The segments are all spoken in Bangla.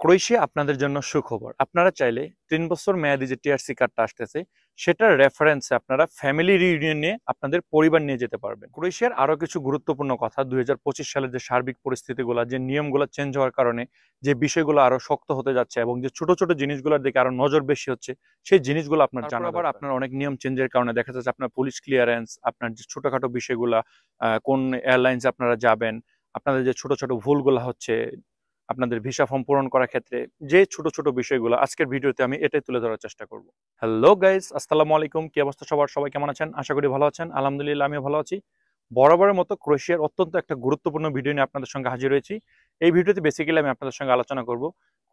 ক্রোয়েশিয়া আপনাদের জন্য সুখবর। আপনারা চাইলে ৩ বছর মেয়াদি যে টিআরসি কার্ডটা আসতেছে সেটার রেফারেন্সে আপনারা ফ্যামিলি রিইউনিয়ন নিয়ে আপনাদের পরিবার নিয়ে যেতে পারবেন। ক্রোয়েশিয়ার আরো কিছু গুরুত্বপূর্ণ কথা, ২০২৫ সালের যে সার্বিক পরিস্থিতিগুলো, যে নিয়মগুলো চেঞ্জ হওয়ার কারণে যে বিষয়গুলো আরো শক্ত হতে যাচ্ছে এবং যে ছোট ছোট জিনিসগুলোর দিকে আরো নজর বেশি হচ্ছে, সেই জিনিসগুলো আপনার জানা দরকার। আপনার অনেক নিয়ম চেঞ্জের কারণে দেখা যাচ্ছে আপনার পুলিশ ক্লিয়ারেন্স, আপনার যে ছোটখাটো বিষয়গুলা, কোন এয়ারলাইন্স আপনারা যাবেন, আপনাদের যে ছোট ছোট ভুলগুলো হচ্ছে আপনাদের ভিসা ফর্ম পূরণ করার ক্ষেত্রে, যে ছোট ছোট বিষয়গুলো আজকের ভিডিওতে আমি এটাই তুলে ধরার চেষ্টা করব। হ্যালো গাইস, আসসালামু আলাইকুম। কি অবস্থা সবার? সবাই কেমন আছেন? আশা করি ভালো আছেন। আলহামদুলিল্লাহ আমিও ভালো আছি। বরাবরের মতো ক্রোয়েশিয়ার অত্যন্ত একটা গুরুত্বপূর্ণ ভিডিও নিয়ে আপনাদের সঙ্গে হাজির হয়েছি। এই ভিডিওতে বেসিক্যালি আমি আপনাদের সঙ্গে আলোচনা করব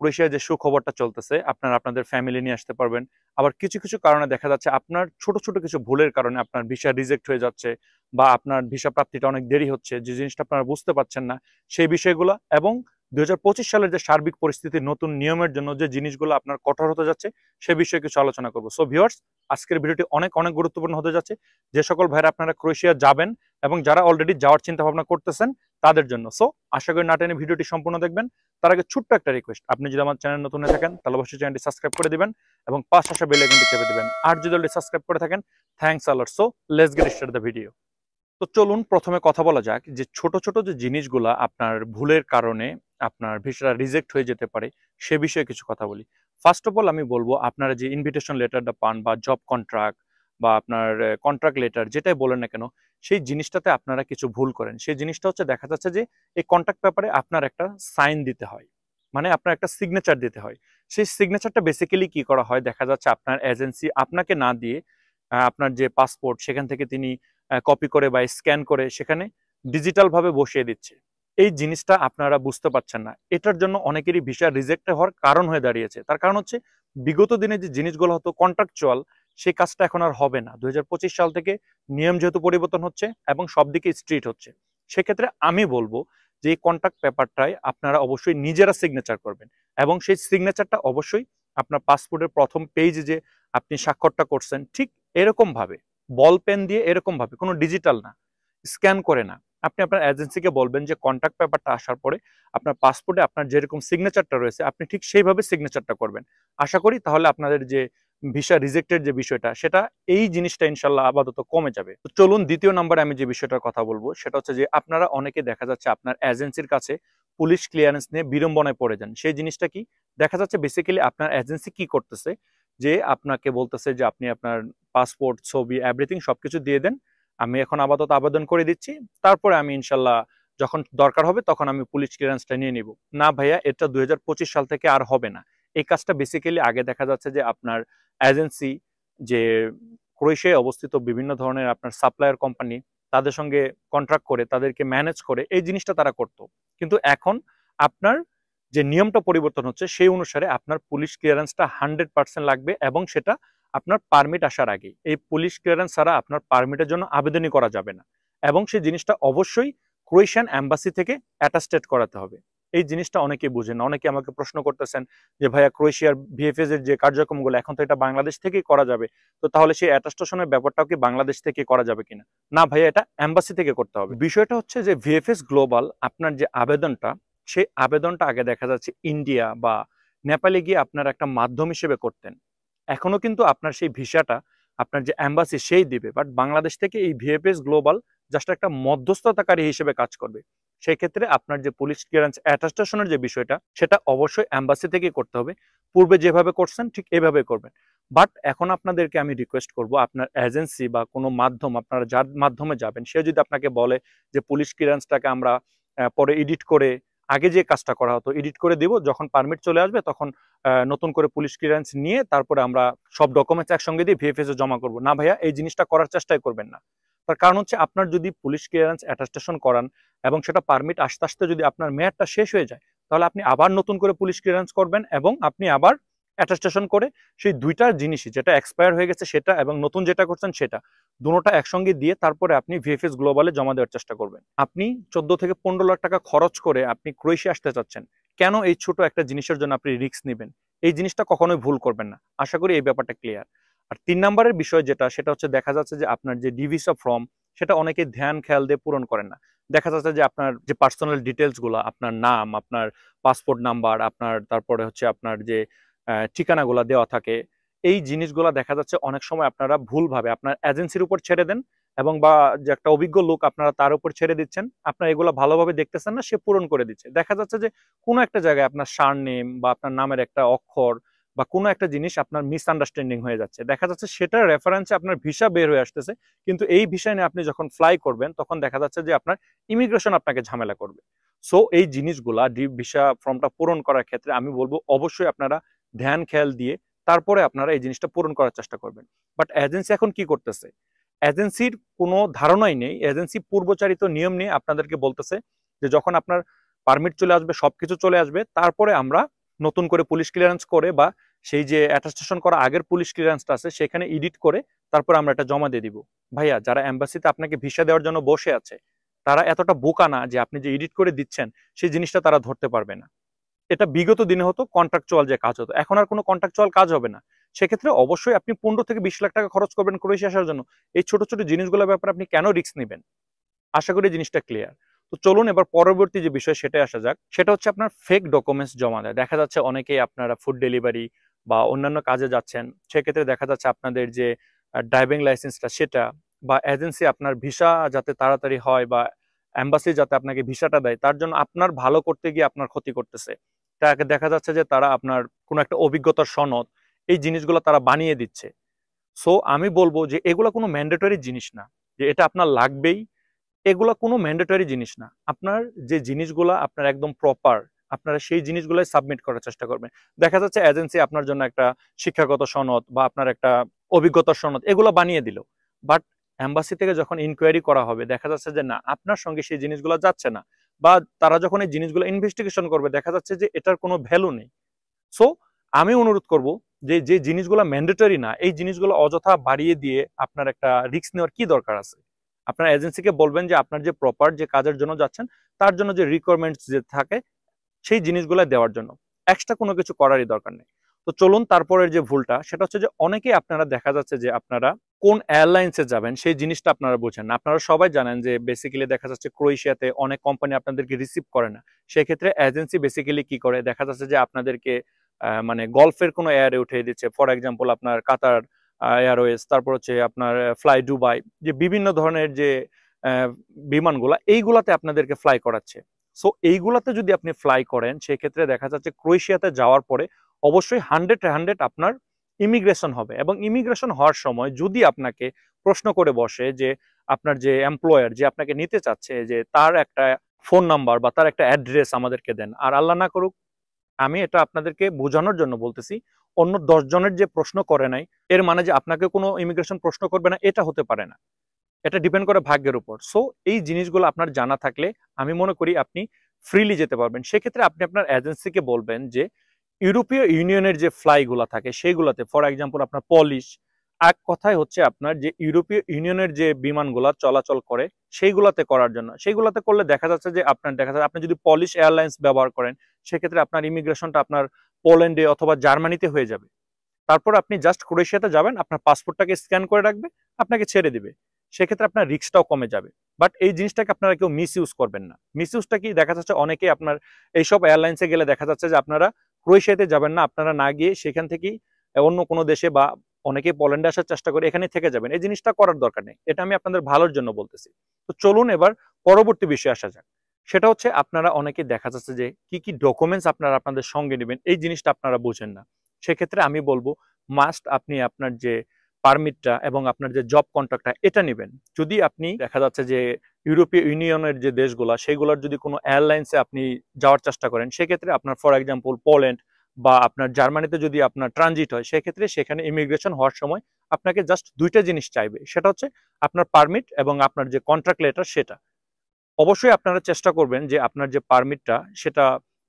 ক্রোয়েশিয়ার যে সুখবরটা চলতেছে, আপনারা আপনাদের ফ্যামিলি নিয়ে আসতে পারবেন। আবার কিছু কিছু কারণে দেখা যাচ্ছে আপনার ছোট ছোট কিছু ভুলের কারণে আপনার ভিসা রিজেক্ট হয়ে যাচ্ছে বা আপনার ভিসা প্রাপ্তিটা অনেক দেরি হচ্ছে, যে জিনিসটা আপনারা বুঝতে পারছেন না সেই বিষয়গুলো, এবং ২০২৫ সালের যে সার্বিক পরিস্থিতির নতুন নিয়মের জন্য যে জিনিসগুলো আপনার কঠোর হতে যাচ্ছে সে বিষয়ে কিছু আলোচনা করবো। সো ভিউয়ার্স, আজকের ভিডিওটি অনেক অনেক গুরুত্বপূর্ণ হতে যাচ্ছে যে সকল ভাইরা আপনারা ক্রোয়েশিয়া যাবেন এবং যারা অলরেডি যাওয়ার চিন্তা ভাবনা করতেছেন তাদের জন্য। সো আশা করি না টেনে ভিডিওটি সম্পূর্ণ দেখবেন। তার আগে ছোট্ট একটা রিকোয়েস্ট, আপনি যদি আমার চ্যানেল নতুন হয়ে থাকেন তাহলে অবশ্যই চ্যানেলটি সাবস্ক্রাইব করে দিবেন এবং পাশে আসা বেল আইকনটি চেপে দিবেন। আর যদি অলরেডি সাবস্ক্রাইব করে থাকেন, thanks a lot. So let's get start the video. তো চলুন প্রথমে কথা বলা যাক যে ছোট ছোট যে জিনিসগুলা আপনার ভুলের কারণে আপনার ভিসা রিজেক্ট হয়ে যেতে পারে সে বিষয়ে কিছু কথা বলি। ফার্স্ট অফ অল আমি বলবো, আপনারা যে ইনভিটেশন লেটারটা পান বা জব কন্ট্রাক্ট বা আপনার কন্ট্রাক্ট লেটার যেটাই বলেন না কেন, সেই জিনিসটাতে আপনারা কিছু ভুল করেন। সেই জিনিসটা হচ্ছে, দেখা যাচ্ছে যে এই কন্ট্রাক্ট পেপারে আপনার একটা সাইন দিতে হয়, মানে আপনার একটা সিগনেচার দিতে হয়। সেই সিগনেচারটা বেসিক্যালি কি করা হয়, দেখা যাচ্ছে আপনার এজেন্সি আপনাকে না দিয়ে আপনার যে পাসপোর্ট সেখান থেকে তিনি কপি করে বা স্ক্যান করে সেখানে ডিজিটাল ভাবে বসিয়ে দিচ্ছে। এই জিনিসটা আপনারা বুঝতে পারছেন না, এটার জন্য অনেকেরই ভিসা রিজেক্ট হওয়ার কারণ হয়ে দাঁড়িয়েছে। তার কারণ হচ্ছে বিগত দিনে যে জিনিসগুলো হতো কন্ট্রাকচুয়াল, সেই কাজটা এখন আর হবে না। ২০২৫ সাল থেকে নিয়ম যেহেতু পরিবর্তন হচ্ছে এবং সব দিকে স্ট্রিট হচ্ছে, সেক্ষেত্রে আমি বলবো যে এই কন্ট্রাক্ট পেপারটায় আপনারা অবশ্যই নিজেরা সিগনেচার করবেন এবং সেই সিগনেচারটা অবশ্যই আপনার পাসপোর্টের প্রথম পেজে যে আপনি স্বাক্ষরটা করছেন ঠিক এরকম ভাবে, বল পেন দিয়ে এরকম ভাবে, কোনো ডিজিটাল না, স্ক্যান করে না। আপনি আপনার এজেন্সিকে বলবেন যে কন্ট্রাক্ট পেপারটা আসার পরে আপনার পাসপোর্টে আপনার যেরকম সিগনেচারটা রয়েছে আপনি ঠিক সেইভাবে সিগনেচারটা করবেন। আশা করি তাহলে আপনাদের যে ভিসা রিজেক্টের যে বিষয়টা, সেটা এই জিনিসটা ইনশাল্লাহ আপাতত কমে যাবে। তো চলুন দ্বিতীয় নম্বরে আমি যে বিষয়টার কথা বলবো সেটা হচ্ছে যে আপনারা অনেকে দেখা যাচ্ছে আপনার এজেন্সির কাছে পুলিশ ক্লিয়ারেন্স নিয়ে বিড়ম্বনায় পড়ে যান। সেই জিনিসটা কি, দেখা যাচ্ছে বেসিক্যালি আপনার এজেন্সি কি করতেছে, যে আপনাকে বলতেছে যে আপনি আপনার পাসপোর্ট, ছবি, এভরিথিং সবকিছু দিয়ে দেন, আমি এখন আপাতত আবেদন করে দিচ্ছি, তারপরে আমি ইনশাল্লাহ যখন দরকার হবে তখন আমি পুলিশ ক্লিয়ারেন্সটা নিয়ে নিব। না ভাইয়া, এটা ২০২৫ সাল থেকে আর হবে না। এই কাজটা বেসিক্যালি আগে দেখা যাচ্ছে যে আপনার এজেন্সি, যে ক্রোয়েশিয়ায় অবস্থিত বিভিন্ন ধরনের আপনার সাপ্লায়ার কোম্পানি, তাদের সঙ্গে কন্ট্রাক্ট করে তাদেরকে ম্যানেজ করে এই জিনিসটা তারা করত। কিন্তু এখন আপনার যে নিয়মটা পরিবর্তন হচ্ছে সেই অনুসারে আপনার পুলিশ ক্লিয়ারেন্সটা 100% লাগবে এবং সেটা আপনার পারমিট আসার আগে। এই পুলিশ ক্লিয়ারেন্স ছাড়া আপনার পারমিটের জন্য আবেদনই করা যাবে না এবং সেই জিনিসটা অবশ্যই ক্রোয়েশিয়ান এম্বাসি থেকে অ্যাটাস্টেড করাতে হবে। এই জিনিসটা অনেকেই বুঝেন না। অনেকে আমাকে প্রশ্ন করতেছেন যে ভাইয়া ক্রোয়েশিয়ার ভিএফএস এর যে কার্যক্রমগুলো এখন তো এটা বাংলাদেশ থেকেই করা যাবে, তো তাহলে সেই অ্যাটাস্টেশনের ব্যাপারটাও কি বাংলাদেশ থেকে করা যাবে কিনা? না ভাইয়া, এটা এম্বাসি থেকে করতে হবে। বিষয়টা হচ্ছে যে ভিএফএস গ্লোবাল আপনার যে আবেদনটা, সেই আবেদনটা আগে দেখা যাচ্ছে ইন্ডিয়া বা নেপালে গিয়ে আপনার একটা মাধ্যম হিসেবে করতেন। এখনো কিন্তু আপনার সেই ভিসাটা আপনার যে এম্বাসি সেই দিবে, বাট বাংলাদেশ থেকে এই ভিএফএস গ্লোবাল জাস্ট একটা মধ্যস্থতাকারী হিসেবে কাজ করবে। সেই ক্ষেত্রে আপনার যে পুলিশ ক্লিয়ারেন্স অ্যাটাস্টেশনের যে বিষয়টা, সেটা অবশ্যই এম্বাসি থেকেই করতে হবে। পূর্বে যেভাবে করছেন ঠিক এভাবে করবেন। বাট এখন আপনাদেরকে আমি রিকোয়েস্ট করব, আপনার এজেন্সি বা কোনো মাধ্যম, আপনারা যার মাধ্যমে যাবেন, সে যদি আপনাকে বলে যে পুলিশ ক্লিয়ারেন্সটাকে আমরা পরে এডিট করে, আগে যে কাজটা করা হতো এডিট করে দিব, যখন পারমিট চলে আসবে তখন নতুন করে পুলিশ ক্লিয়ারেন্স নিয়ে তারপরে আমরা সব ডকুমেন্টস একসঙ্গে দিয়ে ভিএফএস এ জমা করব, না ভাইয়া, এই জিনিসটা করার চেষ্টাই করবেন না। তার কারণ হচ্ছে আপনার যদি পুলিশ ক্লিয়ারেন্স অ্যাটাস্টেশন করান এবং সেটা পারমিট আসতে আসতে যদি আপনার মেয়াদটা শেষ হয়ে যায়, তাহলে আপনি আবার নতুন করে পুলিশ ক্লিয়ারেন্স করবেন এবং আপনি আবার অ্যাটাস্টেশন করে সেই দুইটা জিনিসই, যেটা এক্সপায়ার হয়ে গেছে সেটা এবং নতুন যেটা করছেন সেটা, দুটোটা একসঙ্গে দিয়ে তারপরে আপনি ভিএফএস গ্লোবালে জমা দেওয়ার চেষ্টা করবেন। আপনি 14 থেকে 15 লাখ টাকা খরচ করে আপনি ক্রোয়েশিয়া আসতে চাচ্ছেন, কেন এই ছোট একটা জিনিসের জন্য আপনি রিস্ক নেবেন? এই জিনিসটা কখনোই ভুল করবেন না। আশা করি এই ব্যাপারটা ক্লিয়ার। আর 3 নম্বরের বিষয় যেটা, সেটা হচ্ছে দেখা যাচ্ছে যে আপনার যে ডিভিসা ফর্ম সেটা অনেকে ধ্যান খেয়াল দিয়ে পূরণ করেন না। দেখা যাচ্ছে যে আপনার যে পার্সোনাল ডিটেলস গুলো, আপনার নাম, আপনার পাসপোর্ট নাম্বার, আপনার তারপরে হচ্ছে আপনার যে ঠিকানাগুলো দেওয়া থাকে, এই জিনিসগুলো দেখা যাচ্ছে অনেক সময় আপনারা ভুলভাবে আপনার এজেন্সির উপর ছেড়ে দেন, এবং বা যে একটা অভিজ্ঞ লোক আপনারা তার উপর ছেড়ে দিচ্ছেন, আপনার এগুলো ভালোভাবে দেখতেছেন না, সে পূরণ করে দিচ্ছে। দেখা যাচ্ছে যে কোনো একটা জায়গায় আপনার সারনেম বা আপনার নামের একটা অক্ষর বা কোনো একটা জিনিস আপনার মিসআন্ডারস্ট্যান্ডিং হয়ে যাচ্ছে, দেখা যাচ্ছে সেটার রেফারেন্সে আপনার ভিসা বের হয়ে আসতেছে, কিন্তু এই ভিসা নিয়ে আপনি যখন ফ্লাই করবেন তখন দেখা যাচ্ছে যে আপনার ইমিগ্রেশন আপনাকে ঝামেলা করবে। সো এই জিনিসগুলা ভিসা ফর্মটা পূরণ করার ক্ষেত্রে আমি বলবো অবশ্যই আপনারা ধ্যান খেয়াল দিয়ে তারপরে আপনারা এই জিনিসটা পূরণ করার চেষ্টা করবেন। বাট এজেন্সি এখন কি করতেছে, এজেন্সির কোনো ধারণাই নেই, এজেন্সি পূর্বচারিত নিয়ম নিয়ে আপনাদেরকে বলতেছে যে যখন আপনার পারমিট চলে আসবে, সবকিছু চলে আসবে, তারপরে আমরা নতুন করে পুলিশ ক্লিয়ারেন্স করে বা সেই যে অ্যাটাস্টেশন করা আগের পুলিশ ক্লিয়ারেন্সটা আছে সেখানে এডিট করে তারপর আমরা এটা জমা দিয়ে দিব। ভাইয়া, যারা এম্বাসিতে আপনাকে ভিসা দেওয়ার জন্য বসে আছে তারা এতটা বোকা না যে আপনি যে এডিট করে দিচ্ছেন সেই জিনিসটা তারা ধরতে পারবে না। এটা বিগত দিনে হতো, কন্ট্রাকচুয়াল যে কাজ হতো, এখন আর কোনো কন্ট্রাকচুয়াল কাজ হবে না। সেক্ষেত্রে অবশ্যই আপনি 15 থেকে 20 লাখ টাকা খরচ করবেন ক্রোয়েশিয়া আসার জন্য, এই ছোট ছোট জিনিসগুলোর ব্যাপারে আপনি কেন রিস্ক নেবেন? আশা করি জিনিসটা ক্লিয়ার। তো চলুন এবার পরবর্তী যে বিষয় সেটাই আসা যাক, সেটা হচ্ছে আপনার ফেক ডকুমেন্টস জমা দেয়। দেখা যাচ্ছে অনেকেই আপনারা ফুড ডেলিভারি বা অন্যান্য কাজে যাচ্ছেন, সেক্ষেত্রে দেখা যাচ্ছে আপনাদের যে ড্রাইভিং লাইসেন্সটা সেটা, বা এজেন্সি আপনার ভিসা যাতে তাড়াতাড়ি হয় বা এম্বাসি যাতে আপনাকে ভিসাটা দেয় তার জন্য আপনার ভালো করতে গিয়ে আপনার ক্ষতি করতেছে। তাকে দেখা যাচ্ছে যে তারা আপনার কোনো একটা অভিজ্ঞতার সনদ, এই জিনিসগুলো তারা বানিয়ে দিচ্ছে। সো আমি বলবো যে এগুলো কোনো ম্যান্ডেটরি জিনিস না যে এটা আপনার লাগবেই, এগুলা কোনো ম্যান্ডেটরি জিনিস না। আপনার যে জিনিসগুলা আপনার একদম প্রপার, আপনারা সেই জিনিসগুলাই সাবমিট করার চেষ্টা করবেন। দেখা যাচ্ছে এজেন্সি আপনার জন্য একটা শিক্ষাগত সনদ বা আপনার একটা অভিজ্ঞতার সনদ এগুলো বানিয়ে দিল, বাট এম্বাসি থেকে যখন ইনকোয়ারি করা হবে দেখা যাচ্ছে যে না, আপনার সঙ্গে সেই জিনিসগুলো যাচ্ছে না, বা তারা যখন এই জিনিসগুলো ইনভেস্টিগেশন করবে দেখা যাচ্ছে যে এটার কোনো ভ্যালু নেই। সো আমি অনুরোধ করব যে যে জিনিসগুলো ম্যান্ডেটরি না এই জিনিসগুলো অযথা বাড়িয়ে দিয়ে আপনার একটা রিস্ক নেওয়ার কি দরকার আছে? আপনার এজেন্সিকে বলবেন যে আপনার যে প্রপার যে কাজের জন্য যাচ্ছেন তার জন্য যে রিকোয়ারমেন্টস যে থাকে সেই জিনিসগুলো দেওয়ার জন্য, এক্সট্রা কোনো কিছু করারই দরকার নেই। তো চলুন তারপরের যে ভুলটা সেটা হচ্ছে যে অনেকেই আপনারা দেখা যাচ্ছে যে আপনারা কোন এয়ারলাইন্সে যাবেন সেই জিনিসটা আপনারা বোঝেন না। আপনারা সবাই জানেন যে বেসিক্যালি দেখা যাচ্ছে ক্রোয়েশিয়াতে অনেক কোম্পানি আপনাদেরকে রিসিভ করে না, সেক্ষেত্রে এজেন্সি বেসিক্যালি কি করে, দেখা যাচ্ছে যে আপনাদেরকে মানে গলফের কোনো এয়ারে উঠিয়ে দিচ্ছে, ফর এক্সাম্পল আপনার কাতার এয়ারওয়েজ, তারপর হচ্ছে আপনার ফ্লাই দুবাই, যে বিভিন্ন ধরনের যে আহ, বিমানগুলা এইগুলাতে আপনাদেরকে ফ্লাই করাচ্ছে। সো এইগুলাতে যদি আপনি ফ্লাই করেন সেক্ষেত্রে দেখা যাচ্ছে ক্রোয়েশিয়াতে যাওয়ার পরে অবশ্যই 100-100 আপনার ইমিগ্রেশন হবে, এবং ইমিগ্রেশন হওয়ার সময় যদি আপনাকে প্রশ্ন করে বসে যে আপনার যে এমপ্লয়ার যে আপনাকে নিতে চাচ্ছে যে তার একটা ফোন নাম্বার বা তার একটা অ্যাড্রেস আমাদেরকে দেন, আর আল্লাহ না করুক, আমি এটা আপনাদেরকে বোঝানোর জন্য বলতেছি, অন্য 10 জনের যে প্রশ্ন করে নাই এর মানে যে আপনাকে কোনো ইমিগ্রেশন প্রশ্ন করবে না এটা হতে পারে না। এটা ডিপেন্ড করে ভাগ্যের উপর। সো এই জিনিসগুলো আপনার জানা থাকলে আমি মনে করি আপনি ফ্রিলি যেতে পারবেন। সেক্ষেত্রে আপনি আপনার এজেন্সিকে বলবেন যে ইউরোপীয় ইউনিয়নের যে ফ্লাইগুলো থাকে সেইগুলোতে, ফর এক্সাম্পল আপনার পলিশ, এক কথায় হচ্ছে আপনার যে ইউরোপীয় ইউনিয়নের যে বিমানগুলো চলাচল করে সেইগুলোতে করার জন্য, সেইগুলোতে করলে দেখা যাচ্ছে যে আপনার দেখা যাচ্ছে আপনি যদি পলিশ এয়ারলাইন্স ব্যবহার করেন সেক্ষেত্রে আপনার ইমিগ্রেশনটা আপনার পোল্যান্ডে অথবা জার্মানিতে হয়ে যাবে। তারপর আপনি জাস্ট ক্রোয়েশিয়াতে যাবেন, আপনার পাসপোর্টটাকে স্ক্যান করে রাখবে, আপনাকে ছেড়ে দিবে, সেক্ষেত্রে আপনার রিস্কটাও কমে যাবে। বাট এই জিনিসটাকে আপনারা কেউ মিস ইউজ করবেন না। মিস ইউজটা কি, দেখা যাচ্ছে অনেকেই আপনার এইসব এয়ারলাইন্সে গেলে দেখা যাচ্ছে যে আপনারা ক্রোয়েশিয়াতে যাবেন না, আপনারা না গিয়ে সেখান থেকেই অন্য কোনো দেশে বা অনেকেই পোল্যান্ডে আসার চেষ্টা করে এখানে থেকে যাবেন, এই জিনিসটা করার দরকার নেই। এটা আমি আপনাদের ভালোর জন্য বলতেছি। তো চলুন এবার পরবর্তী বিষয়ে আসা যাক, সেটা হচ্ছে আপনারা অনেকে দেখা যাচ্ছে যে কি কি ডকুমেন্টস আপনারা আপনাদের সঙ্গে নেবেন এই জিনিসটা আপনারা বুঝেন না। সেক্ষেত্রে আমি বলবো মাস্ট আপনি আপনার যে পারমিটটা এবং আপনার যে জব কন্ট্রাক্টটা এটা নেবেন। যদি আপনি দেখা যাচ্ছে যে ইউরোপীয় ইউনিয়নের যে দেশগুলা সেইগুলোর যদি কোনো এয়ারলাইন্সে আপনি যাওয়ার চেষ্টা করেন সেক্ষেত্রে আপনার ফর এক্সাম্পল পোল্যান্ড বা আপনার জার্মানিতে যদি আপনার ট্রানজিট হয় সেক্ষেত্রে সেখানে ইমিগ্রেশন হওয়ার সময় আপনাকে জাস্ট দুইটা জিনিস চাইবে, সেটা হচ্ছে আপনার পারমিট এবং আপনার যে কন্ট্রাক্ট লেটার সেটা। অবশ্যই আপনারা চেষ্টা করবেন যে আপনার যে পারমিটটা সেটা,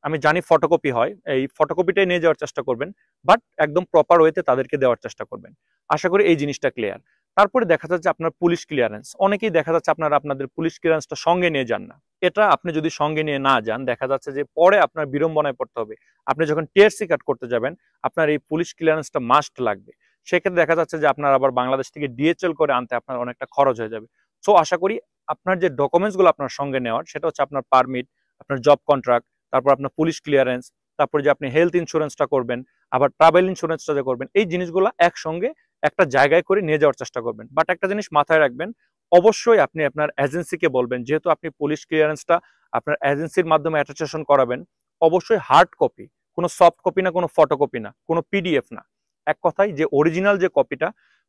আমি জানি ফটোকপি হয়, এই ফটোকপিটাই নিয়ে যাওয়ার চেষ্টা করবেন, বাট একদম প্রপার ওয়েতে তাদেরকে দেওয়ার চেষ্টা করবেন। আশা করি এই জিনিসটা ক্লিয়ার। তারপরে দেখা যাচ্ছে আপনার পুলিশ ক্লিয়ারেন্স, অনেকেই দেখা যাচ্ছে আপনারা আপনাদের পুলিশ ক্লিয়ারেন্সটা সঙ্গে নিয়ে যান না। এটা আপনি যদি সঙ্গে নিয়ে না যান দেখা যাচ্ছে যে পরে আপনার বিড়ম্বনায় পড়তে হবে। আপনি যখন টিআরসি কাট করতে যাবেন আপনার এই পুলিশ ক্লিয়ারেন্সটা মাস্ট লাগবে। সেক্ষেত্রে দেখা যাচ্ছে যে আপনার আবার বাংলাদেশ থেকে ডিএচএল করে আনতে আপনার অনেকটা খরচ হয়ে যাবে। সো আশা করি আপনার যে ডকুমেন্টসগুলো আপনার সঙ্গে নেওয়ার, সেটা হচ্ছে আপনার পারমিট, আপনার জব কন্ট্রাক্ট, তারপর আপনার পুলিশ ক্লিয়ারেন্স, তারপর যে আপনি হেলথ ইন্স্যুরেন্সটা করবেন, আবার ট্রাভেল ইন্স্যুরেন্সটা যে করবেন, এই জিনিসগুলো একসঙ্গে একটা জায়গায় করে নিয়ে যাওয়ার চেষ্টা করবেন। বাট একটা জিনিস মাথায় রাখবেন, অবশ্যই আপনি আপনার এজেন্সিকে বলবেন, যেহেতু আপনি পুলিশ ক্লিয়ারেন্সটা আপনার এজেন্সির মাধ্যমে অ্যাটাস্টেশন করাবেন, অবশ্যই হার্ড কপি, কোনো সফট কপি না, কোনো ফটোকপি না, কোনো পিডিএফ না। এক কথায় যে অরিজিনাল যে কপিটা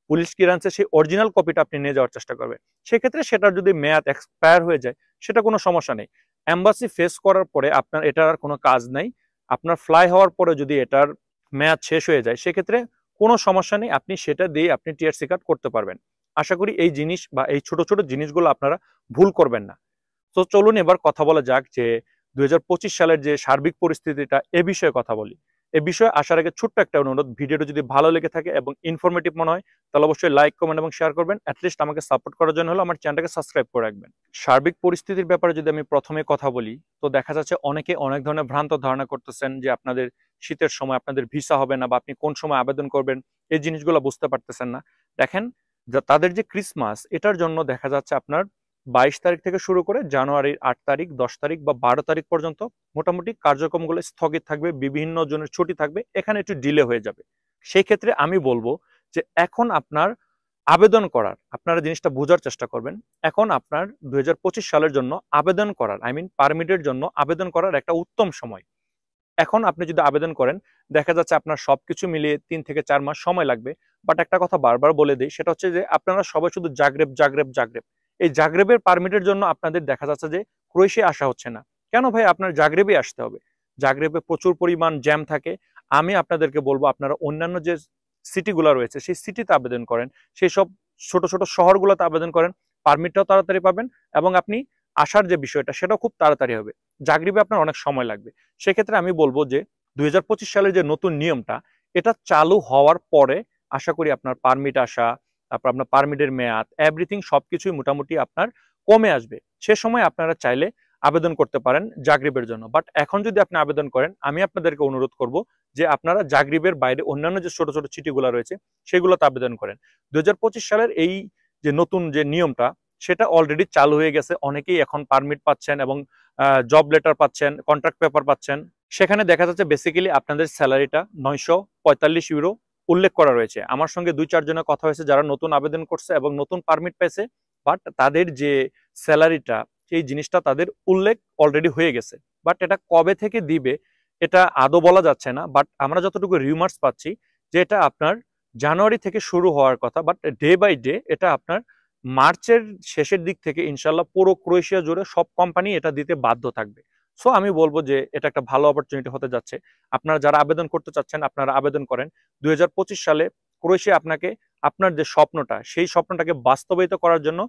পুলিশ ক্লিয়ারেন্সের, সেই অরিজিনাল কপিটা আপনি নিয়ে যাওয়ার চেষ্টা করবেন। সেক্ষেত্রে সেটার যদি মেয়াদ এক্সপায়ার হয়ে যায়, সেটা কোনো সমস্যা নেই। এম্বাসি ফেস করার পরে আপনার এটার আর কোনো কাজ নাই। আপনার ফ্লাই হওয়ার পরে যদি এটার মেয়াদ শেষ হয়ে যায়, সেক্ষেত্রে কোনো সমস্যা নেই, আপনি সেটা দিয়ে আপনি টিআরসি কার্ড করতে পারবেন। আশা করি এই জিনিস বা এই ছোট ছোট জিনিসগুলো আপনারা ভুল করবেন না। তো চলুন এবার কথা বলা যাক যে 2025 সালের যে সার্বিক পরিস্থিতিটা, এ বিষয়ে কথা বলি। এ বিষয়ে আসার আগে ছোট্ট একটা অনুরোধ, ভিডিওটা যদি ভালো লেগে থাকে এবং ইনফরমেটিভ মনে হয়, তাহলে অবশ্যই লাইক, কমেন্ট এবং শেয়ার করবেন। অ্যাটলিস্ট আমাকে সাপোর্ট করার জন্য হলো আমার চ্যানেলটাকে সাবস্ক্রাইব করে রাখবেন। সার্বিক পরিস্থিতির ব্যাপারে যদি আমি প্রথমে কথা বলি, তো দেখা যাচ্ছে অনেকে অনেক ধরনের ভ্রান্ত ধারণা করতেছেন যে আপনাদের শীতের সময় আপনাদের ভিসা হবে না, বা আপনি কোন সময় আবেদন করবেন এই জিনিসগুলো বুঝতে পারতেছেন না। দেখেন, তাদের যে ক্রিসমাস, এটার জন্য দেখা যাচ্ছে আপনার 22 তারিখ থেকে শুরু করে জানুয়ারির 8 তারিখ, 10 তারিখ বা 12 তারিখ পর্যন্ত মোটামুটি কার্যক্রমগুলো স্থগিত থাকবে, বিভিন্ন জনের ছুটি থাকবে, এখানে একটু ডিলে হয়ে যাবে। সেই ক্ষেত্রে আমি বলবো যে এখন আপনার আবেদন করার, আপনারা জিনিসটা বোঝার চেষ্টা করবেন, এখন আপনার 2025 সালের জন্য আবেদন করার, পারমিটের জন্য আবেদন করার একটা উত্তম সময়। এখন আপনি যদি আবেদন করেন, দেখা যাচ্ছে আপনার সবকিছু মিলিয়ে 3 থেকে 4 মাস সময় লাগবে। বাট একটা কথা বারবার বলে দিই, সেটা হচ্ছে যে আপনারা সবাই শুধু জাগরেব জাগরেব জাগরেব, এই জাগরেবের পারমিটের জন্য আপনাদের দেখা যাচ্ছে যে ক্রোয়েশিয়া আসা হচ্ছে না। কেন ভাই? আপনার জাগরেবে আসতে হবে। জাগরেবে প্রচুর পরিমাণ জ্যাম থাকে। আমি আপনাদেরকে বলবো, আপনারা অন্যান্য যে সিটিগুলো রয়েছে সেই সিটিতে আবেদন করেন, সেই সব ছোট ছোট শহরগুলোতে আবেদন করেন, পারমিটটাও তাড়াতাড়ি পাবেন এবং আপনি আসার যে বিষয়টা সেটাও খুব তাড়াতাড়ি হবে। জাগরেবে আপনার অনেক সময় লাগবে। সেক্ষেত্রে আমি বলবো যে 2025 সালের যে নতুন নিয়মটা, এটা চালু হওয়ার পরে আশা করি আপনার পারমিট আসা, তারপর আপনার পারমিটের মেয়াদ, এভরিথিং সবকিছুই মোটামুটি আপনার কমে আসবে। সে সময় আপনারা চাইলে আবেদন করতে পারেন জাগরিবের জন্য। বাট এখন যদি আপনি আবেদন করেন, আমি আপনাদেরকে অনুরোধ করব যে আপনারা জাগরিবের বাইরে অন্যান্য যে ছোট ছোট সিটিগুলো রয়েছে সেগুলোতে আবেদন করেন। 2025 সালের এই যে নতুন যে নিয়মটা, সেটা অলরেডি চালু হয়ে গেছে। অনেকেই এখন পারমিট পাচ্ছেন এবং জব লেটার পাচ্ছেন, কন্ট্রাক্ট পেপার পাচ্ছেন। সেখানে দেখা যাচ্ছে বেসিক্যালি আপনাদের স্যালারিটা 945 ইউরো উল্লেখ করা রয়েছে। আমার সঙ্গে 2-4 জনের কথা হয়েছে যারা নতুন আবেদন করছে এবং নতুন পারমিট পেয়েছে, বাট তাদের যে স্যালারিটা, সেই জিনিসটা তাদের উল্লেখ অলরেডি হয়ে গেছে। বাট এটা কবে থেকে দিবে এটা আদৌ বলা যাচ্ছে না। বাট আমরা যতটুকু রিউমার্স পাচ্ছি যে এটা আপনার জানুয়ারি থেকে শুরু হওয়ার কথা, বাট ডে বাই ডে এটা আপনার মার্চের শেষের দিক থেকে ইনশাল্লাহ পুরো ক্রোয়েশিয়া জুড়ে সব কোম্পানি এটা দিতে বাধ্য থাকবে। সো আমি বলবো যে এটা একটা ভালো অপরচুনিটি হতে যাচ্ছে। আপনারা যারা আবেদন করতে চাচ্ছেন, আপনারা আবেদন করেন। 2025 সালে ক্রোয়েশিয়া আপনাকে আপনার যে স্বপ্নটা, সেই স্বপ্নটাকে বাস্তবায়িত করার জন্য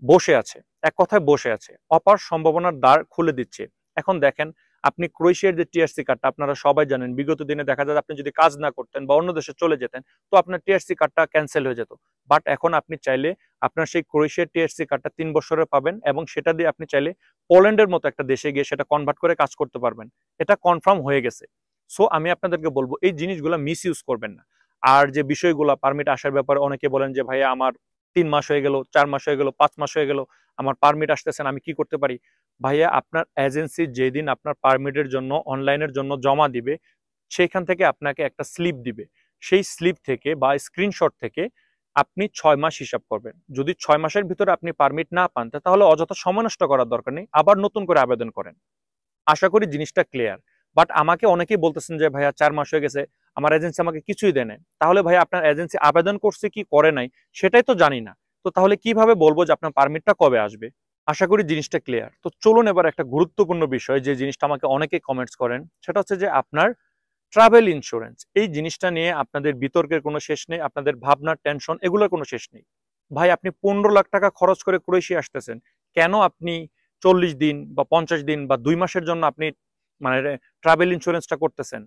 বসে আছে। এক কথায় বসে আছে, অপার সম্ভাবনার দ্বার খুলে দিচ্ছে। এখন দেখেন, আপনি ক্রোয়েশিয়ার যে টিআরসি কার্ডটা, আপনারা সবাই জানেন বিগত দিনে দেখা যায় আপনি যদি কাজ না করতেন বা অন্য দেশে চলে যেতেন, তো আপনার টিআরসি কার্ডটা ক্যান্সেল হয়ে যেত। বাট এখন আপনি চাইলে আপনার সেই ক্রোয়েশিয়ার টিআরসি কার্ডটা 3 বছরে পাবেন এবং সেটা দিয়ে আপনি চাইলে পোল্যান্ডের মতো একটা দেশে গিয়ে সেটা কনভার্ট করে কাজ করতে পারবেন। এটা কনফার্ম হয়ে গেছে। সো আমি আপনাদেরকে বলবো এই জিনিসগুলো মিস ইউজ করবেন না। আর যে বিষয়গুলো পারমিট আসার ব্যাপারে অনেকে বলেন যে ভাইয়া আমার 3 মাস হয়ে গেল, 4 মাস হয়ে গেল, 5 মাস হয়ে গেল, আমার পারমিট আসতেছে না, আমি কি করতে পারি? ভাইয়া, আপনার এজেন্সি যেদিন আপনার পারমিটের জন্য অনলাইনের জন্য জমা দিবে, সেইখান থেকে আপনাকে একটা স্লিপ দিবে। সেই স্লিপ থেকে বা স্ক্রিনশট থেকে আপনি 6 মাস হিসাব করবেন। যদি 6 মাসের ভিতরে আপনি পারমিট না পান, তাহলে অযথা সময় নষ্ট করার দরকার নেই, আবার নতুন করে আবেদন করেন। আশা করি জিনিসটা ক্লিয়ার। বাট আমাকে অনেকেই বলতেছেন যে ভাইয়া 4 মাস হয়ে গেছে, আমার এজেন্সি আমাকে কিছুই দেয় নাই। তাহলে ভাইয়া আপনার এজেন্সি আবেদন করছে কি করে নাই সেটাই তো জানি না। তো তাহলে কিভাবে বলবো যে আপনার পারমিটটা কবে আসবে? আশা করি জিনিসটা ক্লিয়ার। তো চলুন এবার একটা গুরুত্বপূর্ণ বিষয়, যে জিনিসটা আমাকে অনেকেই কমেন্টস করেন, সেটা হচ্ছে যে আপনার ট্রাভেল ইন্স্যুরেন্স। এই জিনিসটা নিয়ে আপনাদের বিতর্কের কোনো শেষ নেই, আপনাদের ভাবনার টেনশন এগুলোর কোনো শেষ নেই। ভাই, আপনি 15 লাখ টাকা খরচ করে ক্রোয়েশিয়া আসতেছেন, কেন আপনি 40 দিন বা 50 দিন বা 2 মাসের জন্য আপনি মানে ট্রাভেল ইন্স্যুরেন্সটা করতেছেন?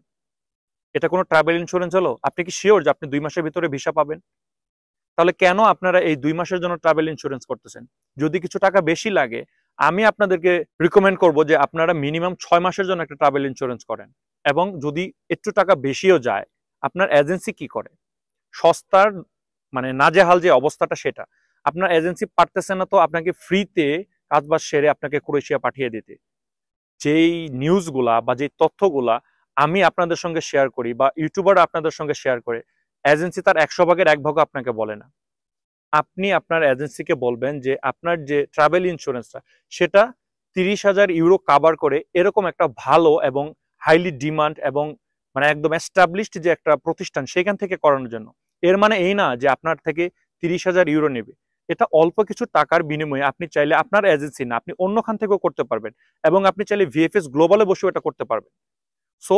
এটা কোনো ট্রাভেল ইন্স্যুরেন্স হলো? আপনি কি শিওর যে আপনি 2 মাসের ভিতরে ভিসা পাবেন? তাহলে কেন আপনারা এই 2 মাসের জন্য ট্রাভেল ইন্স্যুরেন্স করতেছেন? যদি কিছু টাকা বেশি লাগে, আমি আপনাদেরকে রিকমেন্ড করব যে আপনারা মিনিমাম 6 মাসের জন্য একটা ট্রাভেল ইন্স্যুরেন্স করেন। এবং যদি একটু টাকা বেশিও যায়, আপনার এজেন্সি কি করে? সস্তার নাজেহাল যে অবস্থাটা সেটা। আপনার এজেন্সি পারতেছে না তো আপনাকে ফ্রিতে কাজবাজ সেরে আপনাকে ক্রোয়েশিয়া পাঠিয়ে দিতে। যেই নিউজগুলা বা যেই তথ্যগুলা আমি আপনাদের সঙ্গে শেয়ার করি বা ইউটিউবার আপনাদের সঙ্গে শেয়ার করে, এজেন্সি তার 100 ভাগের 1 ভাগও আপনাকে বলে না। আপনি আপনার এজেন্সিকে বলবেন যে আপনার যে ট্রাভেল ইন্স্যুরেন্সটা সেটা 30,000 ইউরো কাভার করে এরকম একটা ভালো এবং হাইলি ডিমান্ড এবং মানে একদম এস্টাবলিশড যে একটা প্রতিষ্ঠান সেখান থেকে করানোর জন্য। এর মানে এই না যে আপনার থেকে 30,000 ইউরো নেবে। এটা অল্প কিছু টাকার বিনিময়ে আপনি চাইলে আপনার এজেন্সি না, আপনি অন্য খান থেকেও করতে পারবেন এবং আপনি চাইলে ভিএফএস গ্লোবালে বসেও এটা করতে পারবেন। সো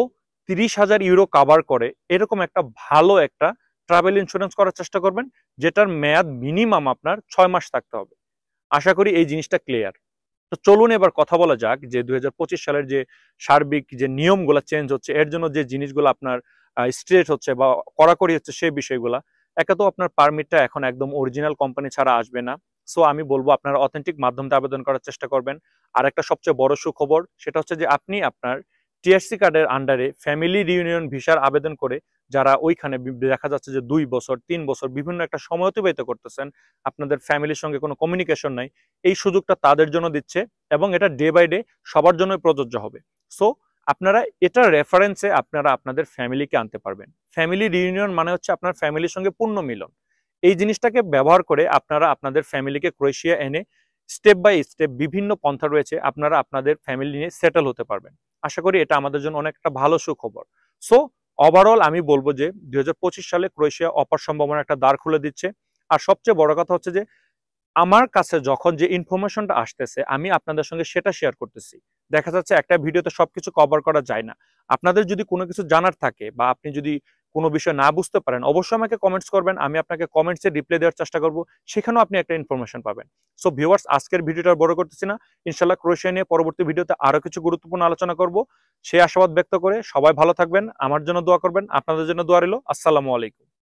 30,000 ইউরো কাভার করে এরকম একটা ভালো একটা ট্রাভেল ইন্স্যুরেন্স করার চেষ্টা করবেন, যেটার মেয়াদ মিনিমাম আপনার 6 মাস থাকতে হবে। আশা করি এই জিনিসটা ক্লিয়ার। তো চলুন এবার কথা বলা যাক যে 2025 সালের যে সার্বিক যে নিয়মগুলো চেঞ্জ হচ্ছে, এর জন্য যে জিনিসগুলো আপনার স্ট্রেট হচ্ছে বা কড়াকড়ি হচ্ছে সেই বিষয়গুলা। একে তো আপনার পারমিটটা এখন একদম অরিজিনাল কোম্পানি ছাড়া আসবে না। সো আমি বলবো আপনারা অথেন্টিক মাধ্যমে আবেদন করার চেষ্টা করবেন। আর একটা সবচেয়ে বড় সুখবর সেটা হচ্ছে যে আপনি আপনার টিআরসি কার্ডের আন্ডারে ফ্যামিলি রিউনিয়ন ভিসার আবেদন করে যারা ওইখানে দেখা যাচ্ছে যে 2 বছর 3 বছর বিভিন্ন একটা সময় অতিবাহিত করতেছেন, আপনাদের ফ্যামিলির সঙ্গে কোনো কমিউনিকেশন নাই, এই সুযোগটা তাদের জন্য দিচ্ছে এবং এটা ডে বাই ডে সবার জন্য প্রযোজ্য হবে। সো আপনারা এটা রেফারেন্সে আপনারা আপনাদের ফ্যামিলিকে আনতে পারবেন। ফ্যামিলি রিউনিয়ন মানে হচ্ছে আপনার ফ্যামিলির সঙ্গে পূর্ণ মিলন। এই জিনিসটাকে ব্যবহার করে আপনারা আপনাদের ফ্যামিলিকে ক্রোয়েশিয়া এনে স্টেপ বাই স্টেপ বিভিন্ন পন্থা রয়েছে, আপনারা আপনাদের ফ্যামিলি নিয়ে সেটেল হতে পারবেন। আশা করি এটা আমাদের জন্য অনেক একটা ভালো সুখবর। সো ওভারঅল আমি বলবো যে 2025 সালে ক্রোয়েশিয়া অপার সম্ভাবনা একটা দ্বার খুলে দিচ্ছে। আর সবচেয়ে বড় কথা হচ্ছে যে আমার কাছে যখন যে ইনফরমেশনটা আসতেছে আমি আপনাদের সঙ্গে সেটা শেয়ার করতেছি। দেখা যাচ্ছে একটা ভিডিওতে সবকিছু কভার করা যায় না। আপনাদের যদি কোনো কিছু জানার থাকে বা আপনি যদি কোনো বিষয় না বুঝতে পারেন অবশ্যই আমাকে কমেন্টস করবেন, আমি আপনাকে কমেন্টসে রিপ্লাই দেওয়ার চেষ্টা করব, সেখানেও আপনি একটা ইনফরমেশন পাবেন। সো ভিউয়ার্স, আজকের ভিডিওটা বড় করতেছি না, ইনশাল্লাহ ক্রোয়েশিয়া নিয়ে পরবর্তী ভিডিওতে আরো কিছু গুরুত্বপূর্ণ আলোচনা করব। সেই আশাবাদ ব্যক্ত করে সবাই ভালো থাকবেন, আমার জন্য দোয়া করবেন, আপনাদের জন্য দোয়া রইল। আসসালামু আলাইকুম।